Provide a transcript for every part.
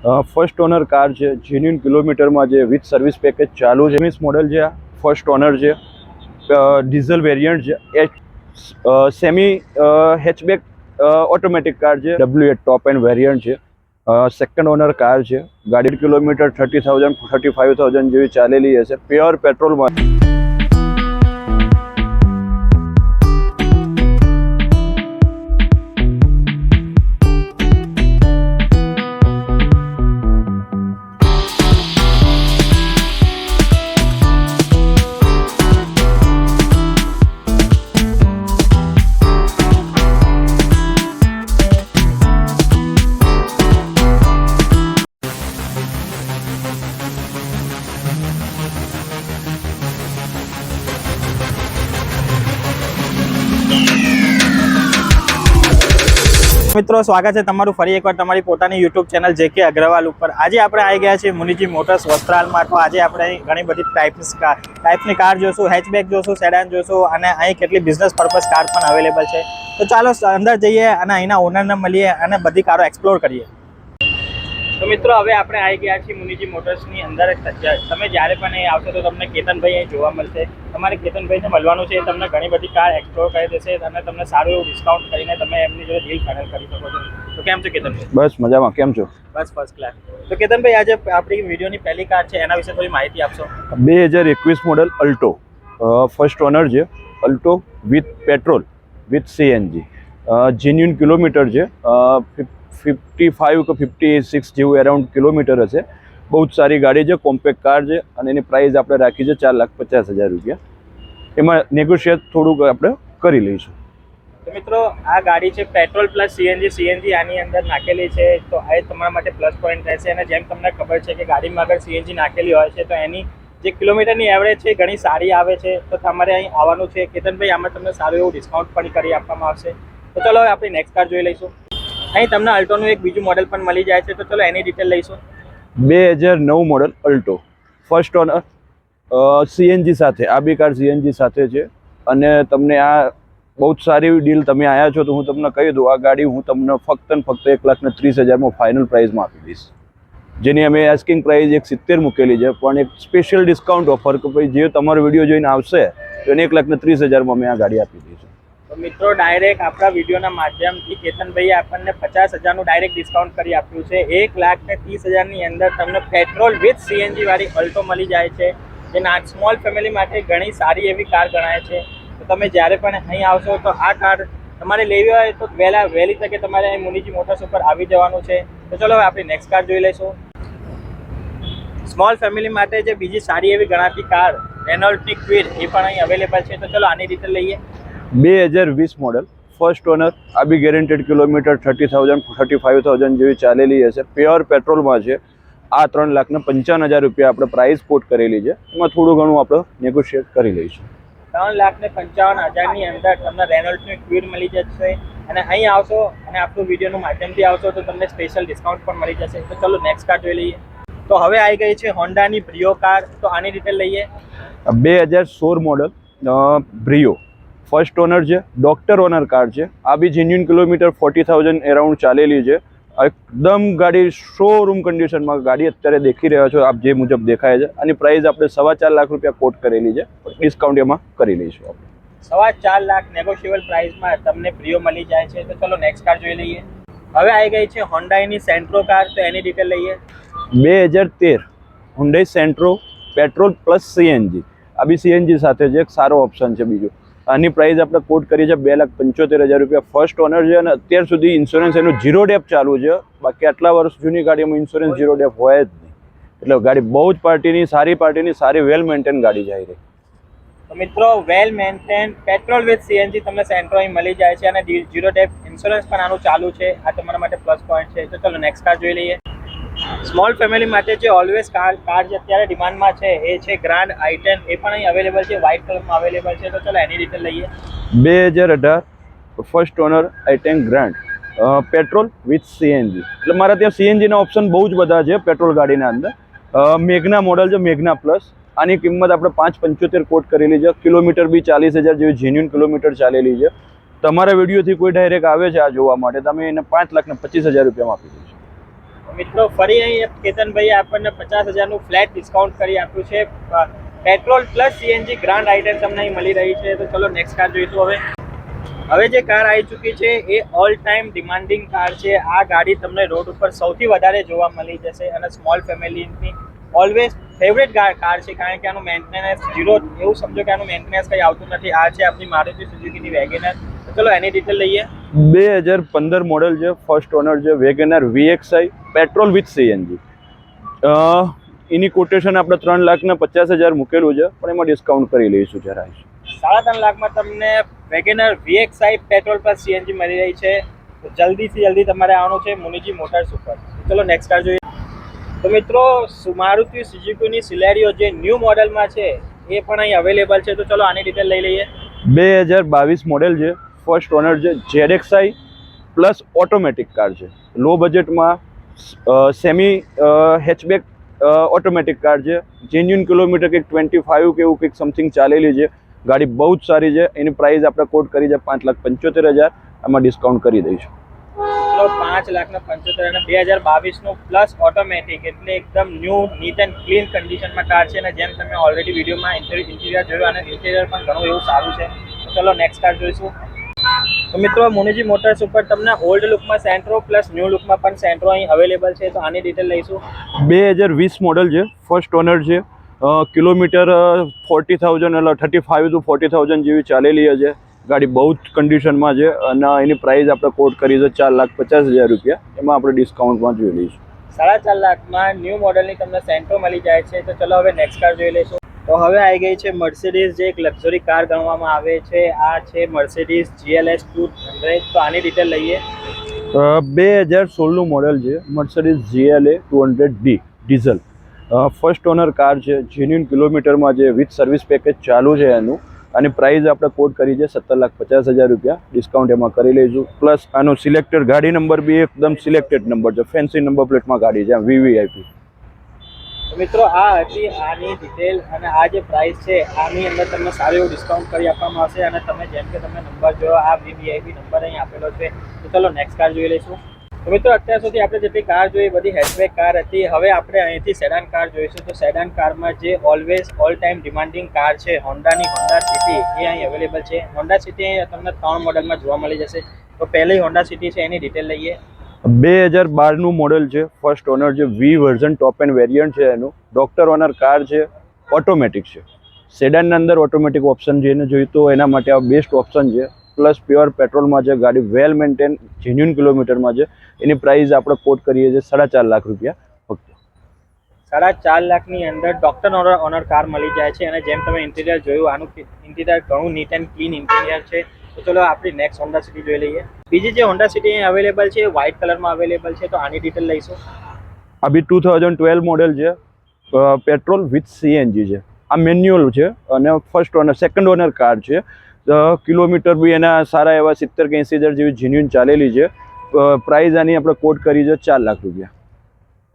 First owner car છે, genuine કિલોમીટરમાં જે with service package ચાલુ છે. 20 મોડલ છે, ફર્સ્ટ ઓનર છે, ડીઝલ વેરિયન્ટ છે, સેમી હેચબેક ઓટોમેટિક કાર છે, W8 ટોપ એન્ડ વેરિયન્ટ છે, સેકન્ડ ઓનર કાર છે. ગાડી કિલોમીટર 30,000 35,000 જેવી ચાલેલી હશે, પ્યોર પેટ્રોલમાં. મિત્રો સ્વાગત છે તમારું ફરી એકવાર તમારી પોતાની યુટ્યુબ ચેનલ JK અગ્રવાલ ઉપર. આજે આપણે આવી ગયા છીએ મુનિજી મોટર્સ વસ્ત્રાલમાં. તો આજે આપણે ઘણી બધી ટાઈપની કાર જોશું, હેચબેક જોશું, સેડાન જોશું અને અહીં કેટલી બિઝનેસ પર્પઝ કાર પણ અવેલેબલ છે. તો ચાલો અંદર જઈએ અને અહીંના ઓનરને મળીએ અને બધી કારો એક્સપ્લોર કરીએ. તો મિત્રો હવે આપણે આવી ગયા છીએ મુનિજી મોટર્સની અંદર. તમે જ્યારે પણ અહીં આવશો તો તમને કેતનભાઈ અહીં જોવા મળશે. તમારે કેતનભાઈને મળવાનું છે, તમને ઘણી બધી કાર એક્સપ્લોર કરી દેશે અને તમને સારું એવું ડિસ્કાઉન્ટ કરીને તમે એમની જોડે ડીલ ફાઇનલ કરી શકો છો. તો કેમ છો કેતનભાઈ? બસ મજામાં. કેમ છો? બસ ફર્સ્ટ ક્લાસ. તો કેતનભાઈ આજે આપણી વિડીયોની પહેલી કાર છે, એના વિશે થોડી માહિતી આપશો. 2021 મોડલ અલ્ટો, ફર્સ્ટ ઓનર છે. Alto with petrol with CNG, genuine kilometre છે, 55 કે 56 જેવું અરાઉન્ડ કિલોમીટર હશે. બહુ જ સારી ગાડી છે, કોમ્પેક્ટ કાર છે અને એની પ્રાઇસ આપણે રાખી છે 4,50,000 રૂપિયા. એમાં નેગોશિએટ થોડુંક આપણે કરી લઈશું. તો મિત્રો આ ગાડી છે પેટ્રોલ પ્લસ CNG આની અંદર નાખેલી છે. તો આ તમારા માટે પ્લસ પોઈન્ટ રહેશે. અને જેમ તમને ખબર છે કે ગાડીમાં અગર CNG નાખેલી હોય છે તો એની જે કિલોમીટરની એવરેજ છે ઘણી સારી આવે છે. તો તમારે અહીં આવવાનું છે. કેતનભાઈ આમાં તમને સારું એવું ડિસ્કાઉન્ટ પણ કરી આપવામાં આવશે. તો ચલો હવે આપણી નેક્સ્ટ કાર જોઈ લઈશું. અહીં તમને અલ્ટોનું એક બીજું મોડલ પણ મળી જાય છે. તો ચલો એની ડિટેલ લઈશું. 2009 model Alto, first honour, CNG સાથે. આ બી કાર CNG સાથે છે અને તમને આ બહુ જ સારી એવી ડીલ. તમે આવ્યા છો તો હું તમને કહી દઉં, આ ગાડી હું તમને ફક્ત ને ફક્ત 1,30,000 ફાઇનલ પ્રાઇસમાં આપી દઈશ. જેની અમે આસ્કિંગ પ્રાઇસ 1,70,000 મૂકેલી છે, પણ એક સ્પેશિયલ ડિસ્કાઉન્ટ ઓફર કે ભાઈ જે તમારો વિડીયો જોઈને આવશે તો એને 1,30,000 અમે આ ગાડી આપી દઈશું. તો મિત્રો ડાયરેક્ટ આપણા વિડીયોના માધ્યમથી કેતનભાઈએ આપણને 50,000નું ડાયરેક્ટ ડિસ્કાઉન્ટ કરી આપ્યું છે. 1,30,000ની અંદર તમને પેટ્રોલ વિથ CNG વાળી અલ્ટો મળી જાય છે, જે સ્મોલ ફેમિલી માટે ઘણી સારી એવી કાર ગણાય છે. તો તમે જ્યારે પણ અહીં આવશો તો આ કાર તમારે લેવી હોય તો વહેલી તકે તમારે અહીં મુનિજી મોટર્સ ઉપર આવી જવાનું છે. તો ચલો હવે આપણી નેક્સ્ટ કાર જોઈ લઈશું. સ્મોલ ફેમિલી માટે જે બીજી સારી એવી ગણાતી કાર રેનોલ્ટની ક્વિડ એ પણ અહીં અવેલેબલ છે. તો ચલો આની ડિટેલ લઈએ. 2020 મોડલ, ફર્સ્ટ ઓનર, આ બી ગેરેન્ટેડ કિલોમીટર 30,000 35,000 જેવી ચાલેલી હશે. પ્યોર પેટ્રોલમાં છે. આ 3,55,000 રૂપિયા આપણે પ્રાઇસ કોટ કરેલી છે. એમાં થોડું ઘણું આપણે નેગોશિએટ કરી લઈશું. 3,55,000ની અંદર તમને રેનોલ્ટની ક્વિડ મળી જશે. અને અહીં આવશો અને આપણું વિડીયોનું માધ્યમથી આવશો તો તમને સ્પેશિયલ ડિસ્કાઉન્ટ પણ મળી જશે. તો ચલો નેક્સ્ટ કાર જોઈ લઈએ. તો હવે આવી ગઈ છે હોન્ડાની બ્રિયો કાર. તો આની ડિટેલ લઈએ. 2016 મોડલ બ્રિયો, ફર્સ્ટ ઓનર છે, ડોક્ટર ઓનર કાર છે. આ બી જેન્યુન કિલોમીટર 40,000 અરાઉન્ડ ચાલેલી છે. એકદમ ગાડી શોરૂમ કન્ડિશનમાં ગાડી અત્યારે દેખી રહ્યા છો આપ, જે મુજબ દેખાય છે. આની પ્રાઇસ આપણે 4.25 લાખ રૂપિયા કોટ કરેલી છે. ડિસ્કાઉન્ટ એમાં કરી લઈશું આપણે. 4.25 લાખ નેગોશિયેબલ પ્રાઇસમાં તમને બ્રિયો મળી જાય છે. તો ચલો નેક્સ્ટ કાર જોઈ લઈએ. હવે આવી ગઈ છે હોન્ડાઈની સેન્ટ્રો કાર. તો એની ડિટેલ લઈએ. 2013 Hyundai Santro, petrol plus CNG. આ બી CNG સાથે છે, એક સારો ઓપ્શન છે બીજો. આની પ્રાઇસ આપણે કોટ કરી છે 2,75,000 રૂપિયા. ફર્સ્ટ ઓનર છે અને અત્યાર સુધી ઇન્સ્યોરન્સ એનું 0 ડેપ ચાલુ છે. બાકી આટલા વર્ષ જૂની ગાડીમાં ઇન્સ્યોરન્સ 0 ડેપ હોય જ નહીં. એટલે ગાડી બહુ જ પાર્ટીની સારી વેલ મેન્ટેન ગાડી જાય રહી. તો મિત્રો વેલ મેન્ટેન પેટ્રોલ વિથ CNG તમને સેન્ટ્રો અહીં મળી જાય છે અને 0 ડેપ ઇન્સ્યોરન્સ પણ આનું ચાલુ છે. આ તમારા માટે પ્લસ પોઈન્ટ છે. તો ચલો નેક્સ્ટ કાર જોઈ લઈએ. સ્મોલ ફેમિલી માટે જે ઓલવેઝ કાર જે અત્યારે ડિમાન્ડમાં છે એ છે ગ્રાન્ડ i10. એ પણ અહીં અવેલેબલ છે, વ્હાઇટ કલરમાં અવેલેબલ છે. તો ચલો એની ડિટેલ લઈએ. 2018 first honour i10 grand, petrol with CNG. એટલે મારા ત્યાં CNGના ઓપ્શન બહુ જ બધા છે પેટ્રોલ ગાડીના અંદર. મેઘના મોડલ છે, મેઘના પ્લસ. આની કિંમત આપણે 5,75 કોટ કરેલી છે. કિલોમીટર બી 40,000 જેવી જેન્યુન કિલોમીટર ચાલેલી છે. તમારા વિડીયોથી કોઈ ડાયરેક્ટ આવે છે આ જોવા માટે, તમે એને 5,25,000 રૂપિયામાં આપી દઈશું. મિત્રો ફરી અહીં કેતનભાઈએ આપણને 50,000નું ફ્લેટ ડિસ્કાઉન્ટ કરી આપ્યું છે. Petrol plus CNG grand item તમને અહીં મળી રહી છે. તો ચલો નેક્સ્ટ કાર જોઈશું. હવે જે કાર આવી ચૂકી છે એ ઓલ ટાઈમ ડિમાન્ડિંગ કાર છે. આ ગાડી તમને રોડ ઉપર સૌથી વધારે જોવા મળી જશે અને સ્મોલ ફેમિલીની ઓલવેઝ ફેવરેટ કાર છે, કારણ કે આનું મેન્ટેનન્સ ઝીરો, એવું સમજો કે આનું મેન્ટેનન્સ કંઈ આવતું નથી. આ છે આપણી મારુતિ સુઝુકીની વેગેનર. તો ચલો એની ડિટેલ લઈએ. 2015 મોડેલ છે, ફર્સ્ટ ઓનર છે, WagonR VXI petrol with CNG. Any quotation આપણે 3,50,000 મૂકેલું છે, પણ એમાં ડિસ્કાઉન્ટ કરી લઈશું જરા. 3.5 લાખમાં તમને WagonR VXI petrol plus CNG મળી રહી છે. તો જલ્દીથી જલ્દી તમારે આવવાનું છે મુનિજી મોટર્સ ઉપર. ચલો નેક્સ્ટ કાર જોઈએ. તો મિત્રો મારુતિ સુઝુકીની સિલેરિયો જે ન્યૂ મોડેલમાં છે એ પણ અહીં અવેલેબલ છે. તો ચલો આની ડિટેલ લઈ લઈએ. 2022 મોડેલ છે, ફર્સ્ટ ઓનર છે, ZXI પ્લસ ઓટોમેટિક કાર છે. લો બજેટમાં સેમી હેચબેક ઓટોમેટિક કાર છે. જેન્યુન કિલોમીટર કંઈક 25 કે એવું કંઈક સમથિંગ ચાલેલી છે. ગાડી બહુ જ સારી છે. એની પ્રાઇસ આપણે કોટ કરી છે 5,75,000. આમાં ડિસ્કાઉન્ટ કરી દઈશું. તો 5,75,000 અને 2022નું પ્લસ ઓટોમેટિક એટલે એકદમ ન્યૂ નીટ એન્ડ ક્લીન કન્ડિશનમાં કાર છે. અને જેમ તમે ઓલરેડી વિડીયોમાં ઇન્ટિરિયર જોયું અને ઇન્ટિરિયર પણ ઘણું એવું સારું છે. તો ચલો નેક્સ્ટ કાર જોઈશું. તો મિત્રો મુનિજી મોટર્સ ઉપર તમને ઓલ્ડ લુકમાં સેન્ટ્રો પ્લસ ન્યૂ લુકમાં પણ સેન્ટ્રો અહીં અવેલેબલ છે. તો આની ડિટેલ લઈશું. 2020 મોડેલ છે, ફર્સ્ટ ઓનર છે. કિલોમીટર 40,000 એટલે 35 to 40,000 જેવી ચાલેલી છે. ગાડી બહુ જ કન્ડિશનમાં છે અને એની પ્રાઇસ આપણે કોટ કરી છે 4,50,000 રૂપિયા. એમાં આપણે ડિસ્કાઉન્ટમાં જોઈ લઈશું. 4.5 લાખમાં ન્યૂ મોડલની તમને સેન્ટ્રો મળી જાય છે. તો ચલો હવે નેક્સ્ટ કાર જોઈ લઈશું. તો હવે આવી ગઈ છે મર્સિડીઝ, જે એક લક્ઝરી કાર ગણવામાં આવે છે. આ છે મર્સિડીઝ GLS 200. તો આની ડિટેલ લઈએ. 2016નું મોડેલ છે, Mercedes GLA 200D diesel. First owner car છે, જેન્યુન કિલોમીટરમાં છે, વિથ સર્વિસ પેકેજ ચાલુ છે એનું. આની પ્રાઇસ આપણે કોટ કરી છે 17,50,000 રૂપિયા. ડિસ્કાઉન્ટ એમાં કરી લઈશું. પ્લસ આનો સિલેક્ટેડ ગાડી નંબર બી એકદમ સિલેક્ટેડ નંબર છે, ફેન્સી નંબર પ્લેટમાં ગાડી છે, VVIP. મિત્રો આ હતી આની ડિટેલ અને આ જે પ્રાઇસ છે આની અંદર તમને સારું એવું ડિસ્કાઉન્ટ કરી આપવામાં આવશે. અને તમે જેમ કે તમે નંબર જોયો, આ VVIP નંબર અહીં આપેલો છે. તો ચલો નેક્સ્ટ કાર જોઈ લઈશું. તો મિત્રો અત્યાર સુધી આપણે જેટલી કાર જોઈ બધી હેચબેક કાર હતી. હવે આપણે અહીંથી સેડાન કાર જોઈશું. તો સેડાન કારમાં જે always all time demanding car છે હોન્ડાની હોન્ડા સિટી, એ અહીં અવેલેબલ છે. હોન્ડા સિટી તમને 3 મોડલમાં જોવા મળી જશે. તો પહેલી હોન્ડા સિટી છે એની ડિટેલ લઈએ. 2012નું મોડેલ છે, ફર્સ્ટ ઓનર છે, V version top and variant છે એનું. ડોક્ટર ઓનર કાર છે, ઓટોમેટિક છે. સેડાનના અંદર ઓટોમેટિક ઓપ્શન જેને જોઈતો હોય એના માટે આ બેસ્ટ ઓપ્શન છે. પ્લસ પ્યોર પેટ્રોલમાં છે. ગાડી વેલ મેન્ટેન, જેન્યુન કિલોમીટરમાં છે. એની પ્રાઇસ આપણે કોટ કરીએ છીએ 4.5 લાખ રૂપિયા ફક્ત. 4.5 લાખની અંદર ડોક્ટર ઓનર કાર મળી જાય છે. અને જેમ તમે ઇન્ટિરિયર જોયું, આનું ઇન્ટિરિયર ઘણું નીટ એન્ડ ક્લીન ઇન્ટિરિયર છે. તો ચલો આપણી નેક્સ્ટ હોન્ડા સિટી જોઈ લઈએ. બીજી જે હોન્ડા સિટી અવેલેબલ છે વ્હાઇટ કલરમાં અવેલેબલ છે. તો આની ડિટેલ લઈશું. આ બી 2012 મોડેલ છે, પેટ્રોલ વિથ સીએનજી છે. આ મેન્યુઅલ છે અને first honour second owner car છે. કિલોમીટર બી એના સારા એવા 70 કે 80,000 જેવી જેન્યુન ચાલેલી છે. પ્રાઇસ આની આપણે કોટ કરી છે 4 લાખ રૂપિયા.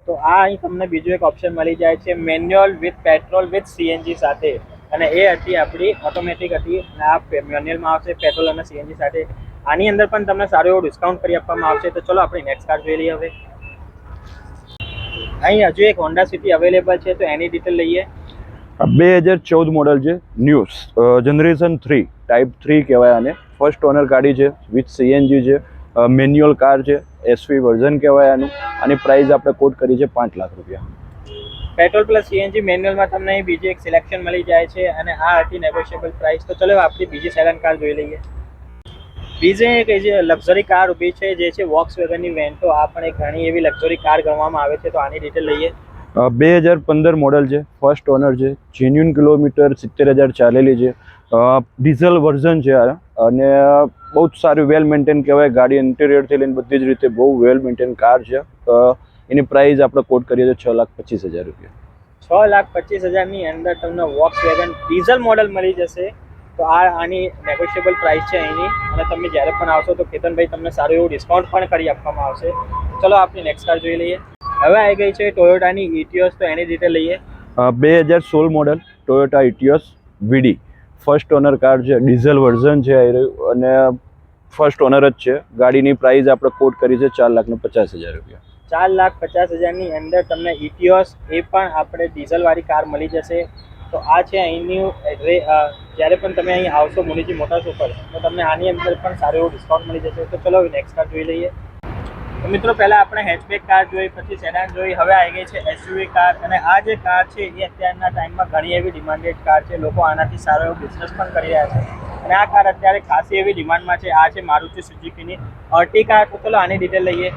તો આ અહીં તમને બીજું એક ઓપ્શન મળી જાય છે, manual with petrol with CNG સાથે. અને એ હતી આપણી ઓટોમેટિક હતી અને આ મેન્યુઅલમાં આવશે પેટ્રોલ અને સીએનજી સાથે. આની અંદર પણ તમને સારું એવું ડિસ્કાઉન્ટ કરી આપવામાં આવશે. તો ચલો આપણી નેક્સ્ટ કાર જોઈ લઈએ. હવે અહીં હજુ એક હોન્ડા સિટી અવેલેબલ છે. તો એની ડિટેલ લઈએ. 2014 મોડેલ છે, ન્યૂ જનરેશન 3 ટાઈપ 3 કહેવાય આને. ફર્સ્ટ ઓનર ગાડી છે, વિથ સીએનજી છે, મેન્યુઅલ કાર છે, SV વર્ઝન કહેવાય આનું. આની પ્રાઇસ આપણે કોટ કરી છે 5 લાખ રૂપિયા. પેટ્રોલ પ્લસ સીએનજી મેન્યુઅલમાં તમને અહીં બીજી એક સિલેક્શન મળી જાય છે અને આ હતી નેગોશિયેબલ પ્રાઇસ. તો ચલો આપણી બીજી સેડાન કાર જોઈ લઈએ. બીજી એક જે લક્ઝરી કાર ઊભી છે જે છે વોક્સવેગનની વેન્ટો. આ પણ એક ઘણી એવી લક્ઝરી કાર ગણવામાં આવે છે. તો આની ડિટેલ લઈએ. 2015 મોડેલ છે, ફર્સ્ટ ઓનર છે, જેન્યુન કિલોમીટર 70,000 ચાલેલી છે. ડીઝલ વર્ઝન છે અને બહુ જ સારું વેલ મેન્ટેન કહેવાય. ગાડી ઇન્ટિરિયરથી લઈને બધી જ રીતે બહુ વેલ મેન્ટેન કાર છે. એની પ્રાઇસ આપણે કોટ કરીએ તો 6,25,000 રૂપિયા. 6,25,000ની અંદર તમને વોક્સવેગન ડીઝલ મોડલ મળી જશે. તો આની નેગોશિયેબલ પ્રાઇસ છે અહીંની. અને તમે જ્યારે પણ આવશો તો કેતનભાઈ તમને સારું એવું ડિસ્કાઉન્ટ પણ કરી આપવામાં આવશે. ચલો આપણી નેક્સ્ટ કાર જોઈ લઈએ. હવે આવી ગઈ છે ટોયોટાની ઇટિયોસ. તો એની ડિટેલ લઈએ. 2016 model Toyota Etios VD first owner car છે, ડીઝલ વર્ઝન છે અને ફર્સ્ટ ઓનર જ છે. ગાડીની પ્રાઇસ આપણે કોટ કરી છે 4,50,000 રૂપિયા. 4,50,000 ની અંદર તમને ઇટિયોસ એ પણ આપણે ડીઝલવાળી કાર મળી જશે. તો આ છે અહીંની જ્યારે પણ તમે અહીં આવશો મુનિજી મોટર્સ ઉપર તો તમને આની અંદર પણ સારું એવું ડિસ્કાઉન્ટ મળી જશે. તો ચલો નેક્સ્ટ કાર જોઈ લઈએ. તો મિત્રો પહેલાં આપણે હેચબેક કાર જોઈ, પછી સેડાન જોઈ, હવે આવી ગઈ છે એસયુવી કાર. અને આ જે કાર છે એ અત્યારના ટાઈમમાં ઘણી એવી ડિમાન્ડેડ કાર છે. લોકો આનાથી સારો એવો બિઝનેસ પણ કરી રહ્યા છે અને આ કાર અત્યારે ખાસી એવી ડિમાન્ડમાં છે. આ છે મારુતિ સુઝુકીની અર્ટિકા. તો ચલો આની ડિટેલ લઈએ.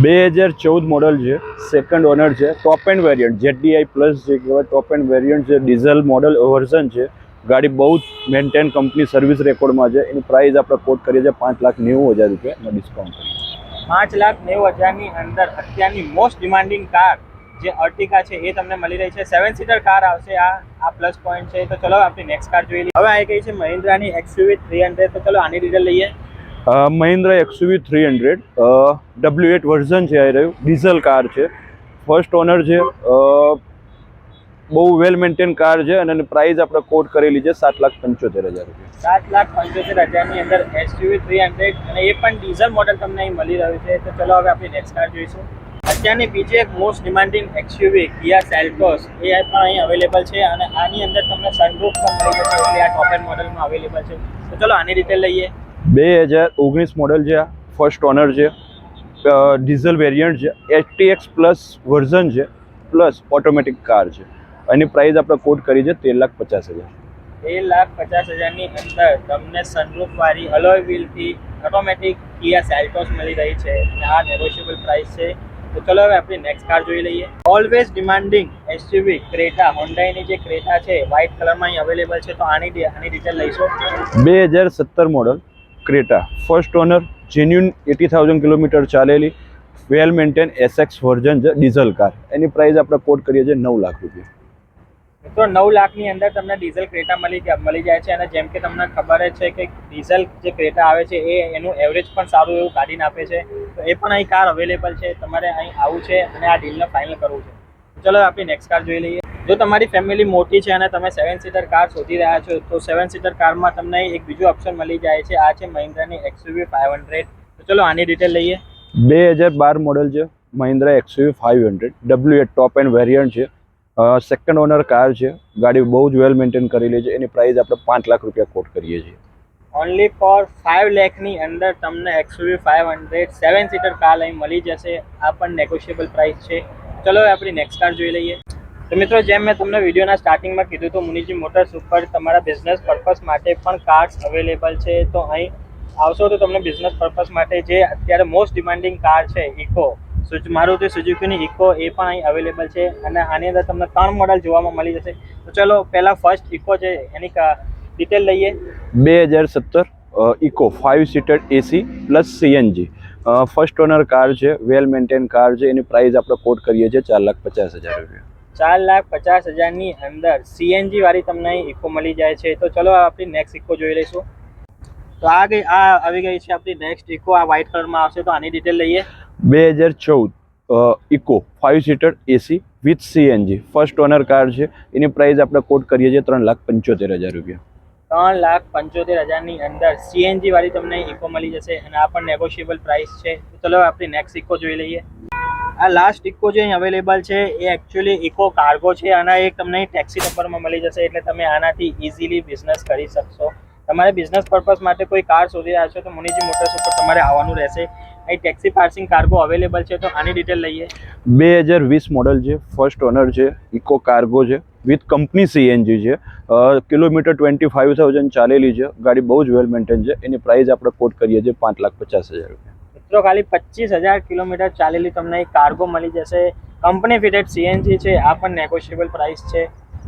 2014 મોડલ છે, સેકન્ડ ઓનર છે, top and variant ZDI plus જે કહેવાય ટોપ એન્ડ વેરિયન્ટ છે, ડીઝલ મોડલ વર્ઝન છે. ગાડી બહુ જ મેન્ટેન કંપની સર્વિસ રેકોર્ડમાં છે. એની પ્રાઇસ આપણે કોટ કરીએ છીએ 5,90,000 રૂપિયાનો ડિસ્કાઉન્ટ કરીએ. 5,90,000 ની અંદર અત્યારની મોસ્ટ ડિમાન્ડિંગ કાર જે અર્ટિકા છે એ તમને મળી રહી છે. 7 સીટર કાર આવશે. આ પ્લસ પોઈન્ટ છે. તો ચલો આપણી નેક્સ્ટ કાર જોઈ લઈએ. હવે આવી ગઈ છે મહિન્દ્રાની XUV 300. તો ચલો આની ડિટેલ લઈએ. મહિન્દ્રા XUV 300 W8 વર્ઝન છે. આવી રહ્યું ડીઝલ કાર છે, ફર્સ્ટ ઓનર છે, બહુ વેલ મેન્ટેન કાર છે અને એની પ્રાઇસ આપણે કોટ કરેલી છે 7,75,000 રૂપિયા. 7,75,000 ની અંદર XUV 300 અને એ પણ ડીઝલ મોડલ તમને અહીં મળી રહ્યું છે. તો ચલો હવે આપણી નેક્સ્ટ કાર જોઈશું. અત્યારની બીજી એક most demanding XUV Kia Seltos એ પણ અહીં અવેલેબલ છે અને આની અંદર તમને સનરૂફ પણ મળી જશે. એટલે આ ટોપ એન્ડ મોડલમાં અવેલેબલ છે. તો ચલો આની ડિટેલ લઈએ. 2019 મોડલ છે, ફર્સ્ટ ઓનર છે, ડીઝલ વેરિયન્ટ છે, STX પ્લસ વર્ઝન છે, પ્લસ ઓટોમેટિક કાર છે. એની પ્રાઇસ આપણે કોટ કરી છે 13,50,000. 13,50,000 ની અંદર તમને સનરૂફ વાળી અલોય વ્હીલથી ઓટોમેટિક Kia Seltos મળી રહી છે અને આ નેગોશિયેબલ પ્રાઇસ છે. તો ચલો હવે આપણી નેક્સ્ટ કાર જોઈ લઈએ. ઓલવેઝ ડિમાન્ડિંગ SUV ક્રેટા, હોન્ડાઈની જે ક્રેટા છે વ્હાઇટ કલરમાં અહીં અવેલેબલ છે. તો આની ડિટેલ લઈશું. 2017 model Creta, first honour, genuine 80,000 kilometre ચાલેલી, વેલ મેન્ટેન SX વર્ઝન છે, ડીઝલ કાર. એની પ્રાઇસ આપણે કોટ કરીએ છીએ 9 લાખ રૂપિયા. મિત્રો 9 લાખની અંદર તમને ડીઝલ ક્રેટા મળી જાય છે. અને જેમ કે તમને ખબર જ છે કે ડીઝલ જે ક્રેટા આવે છે એ એનું એવરેજ પણ સારું એવું કાઢીને આપે છે. તો એ પણ અહીં કાર અવેલેબલ છે. તમારે અહીં આવવું છે અને આ ડીલને ફાઇનલ કરવું છે. ચલો આપણી નેક્સ્ટ કાર જોઈ લઈએ. જો તમારી ફેમિલી મોટી છે અને તમે 7 સીટર કાર શોધી રહ્યા છો તો 7 સીટર કારમાં તમને એક બીજું ઓપ્શન મળી જાય છે. આ છે મહિન્દ્રાની XUV 500. તો ચલો આની ડિટેલ લઈએ. 2012 મોડલ છે, Mahindra XUV 500 W8 top and variant છે, સેકન્ડ ઓનર કાર છે. ગાડી બહુ જ વેલ મેન્ટેન કરેલી છે. એની પ્રાઇસ આપણે 5 લાખ રૂપિયા કોટ કરીએ છીએ. ઓનલી ફોર 5 લાખની અંદર તમને XUV 500 7 સીટર કાર અહીં મળી જશે. આ પણ નેગોશિયેબલ પ્રાઇસ છે. ચલો આપણી નેક્સ્ટ કાર જોઈ લઈએ. તો મિત્રો જેમ મેં તમને વિડીયોના સ્ટાર્ટિંગમાં કીધું તો મુનિજી મોટર્સ ઉપર તમારા બિઝનેસ પર્પસ માટે પણ કાર્સ અવેલેબલ છે. તો અહીં આવશો તો તમને બિઝનેસ પર્પસ માટે જે અત્યારે મોસ્ટ ડિમાન્ડિંગ કાર છે ઇકો, મારુતિ સુઝુકીની ઇકો એ પણ અહીં અવેલેબલ છે. અને આની અંદર તમને 3 મોડલ જોવામાં મળી જશે. તો ચલો પહેલાં ફર્સ્ટ ઇકો છે એની ડિટેલ લઈએ. 2017 Eeco 5 seater AC plus CNG, first owner car છે, વેલ મેન્ટેન કાર છે. એની પ્રાઇસ આપણે કોટ કરીએ છીએ 4,50,000 રૂપિયા. 4,50,000 ની અંદર CNG વાળી તમને અહીં ઇકો મળી જાય છે. તો ચલો આપણી નેક્સ્ટ ઇકો જોઈ લઈશું. તો આ આવી ગઈ છે આપણી નેક્સ્ટ ઇકો. આ વ્હાઇટ કલરમાં આવશે. તો આની ડિટેલ લઈએ. 2014 Eeco 5 seater AC with CNG, first owner car છે. એની પ્રાઇસ આપણે કોટ કરીએ છીએ 3,75,000 રૂપિયા. 3,75,000 ની અંદર CNG વાળી તમને ઇકો મળી જશે અને આ પણ નેગોશિયેબલ પ્રાઇસ છે. તો ચલો આપણી નેક્સ્ટ ઇકો જોઈ લઈએ. આ લાસ્ટ ઇકો જે અહીં અવેલેબલ છે એ એકચ્યુઅલી ઇકો કાર્ગો છે અને એક તમને ટેક્સી નંબરમાં મળી જશે. એટલે તમે આનાથી ઇઝીલી બિઝનેસ કરી શકશો. તમારે બિઝનેસ પર્પસ માટે કોઈ કાર શોધી રહ્યા છો તો મુનિજી મોટર્સ ઉપર તમારે આવવાનું રહેશે. અહીં ટેક્સી પાર્સિંગ કાર્ગો અવેલેબલ છે. તો આની ડિટેલ લઈએ. 2020 મોડલ છે, ફર્સ્ટ ઓનર છે, ઇકો કાર્ગો છે, વિથ કંપની CNG છે, કિલોમીટર 25,000 ચાલેલી છે. ગાડી બહુ જ વેલ મેન્ટેન છે. એની પ્રાઇસ આપણે કોટ કરીએ છીએ 5,50,000 રૂપિયા. મિત્રો ખાલી 25,000 કિલોમીટર ચાલેલી તમને એક કાર્ગો મળી જશે. કંપની ફિટેડ CNG છે. આ પણ નેગોશિયેબલ પ્રાઇસ છે.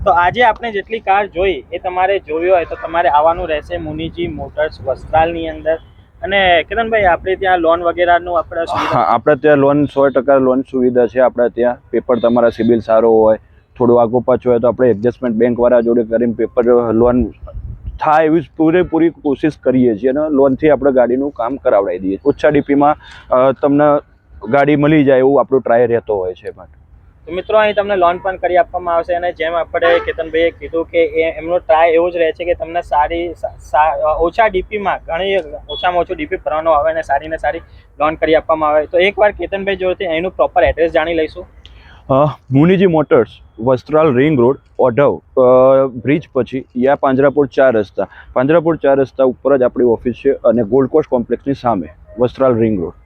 તો આજે આપણે જેટલી કાર જોઈ એ તમારે જોવી હોય તો તમારે આવવાનું રહેશે મુનિજી મોટર્સ વસ્ત્રાલની અંદર. અને કિરણભાઈ આપણે ત્યાં લોન વગેરેનું આપણે હા, આપણે ત્યાં લોન 100% લોન સુવિધા છે. આપણે ત્યાં પેપર તમારા સિબિલ સારો હોય, થોડું આગો પાછું હોય તો આપણે એડજસ્ટમેન્ટ બેંકવાળા જોડે કરીને પેપર લોન થાય એવી પૂરેપૂરી કોશિશ કરીએ છીએ અને લોનથી આપણે ગાડીનું કામ કરાવડાવી દઈએ. ઓછા DPમાં તમને ગાડી મળી જાય એવું આપણો ટ્રાય રહેતો હોય છે. માટે તો મિત્રો અહીં તમને લોન પણ કરી આપવામાં આવશે અને જેમ આપણે કેતનભાઈએ કીધું કે એમનો ટ્રાય એવો જ રહે છે કે તમને ઓછા ડીપીમાં ઘણી ઓછામાં ઓછું ડીપી ભરવાનો આવે અને સારી ને સારી લોન કરી આપવામાં આવે. તો એકવાર કેતનભાઈ જોડેથી અહીંનું પ્રોપર એડ્રેસ જાણી લઈશું. Muniji motors, Vastral ring road, Odhav bridge પછી યા પાંજરાપોળ 4 રસ્તા. પાંજરાપોળ 4 રસ્તા ઉપર જ આપણી ઓફિસ છે અને ગોલ્ડ કોસ્ટ કોમ્પ્લેક્સની સામે વસ્ત્રાલ રિંગ રોડ.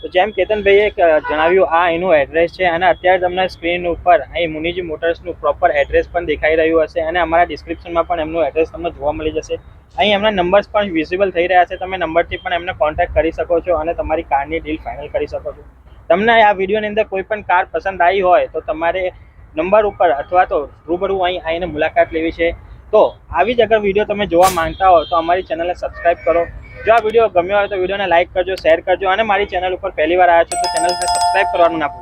તો જેમ કેતનભાઈએ જણાવ્યું આ એનું એડ્રેસ છે અને અત્યારે તમને સ્ક્રીન ઉપર અહીં મુનિજી મોટર્સનું પ્રોપર એડ્રેસ પણ દેખાઈ રહ્યું હશે અને અમારા ડિસ્ક્રિપ્શનમાં પણ એમનું એડ્રેસ તમને જોવા મળી જશે. અહીં એમના નંબર્સ પણ વિઝિબલ થઈ રહ્યા છે. તમે નંબરથી પણ એમને કોન્ટેક્ટ કરી શકો છો અને તમારી કારની ડીલ ફાઇનલ કરી શકો છો. તમને આ વિડીયોની અંદર કોઈ પણ કાર પસંદ આવી હોય તો તમારે નંબર ઉપર અથવા તો રૂબરૂ અહીં આવીને મુલાકાત લેવી છે. તો આવી જ અગર વિડીયો તમે જોવા માંગતા હો તો અમારી ચેનલને સબસ્ક્રાઈબ કરો. જો આ વિડીયો ગમ્યો હોય તો વિડીયોને લાઇક કરજો, શેર કરજો અને મારી ચેનલ ઉપર પહેલી વાર આવ્યા છો તો ચેનલને સબસ્ક્રાઈબ કરવાનું ના ભૂલતા.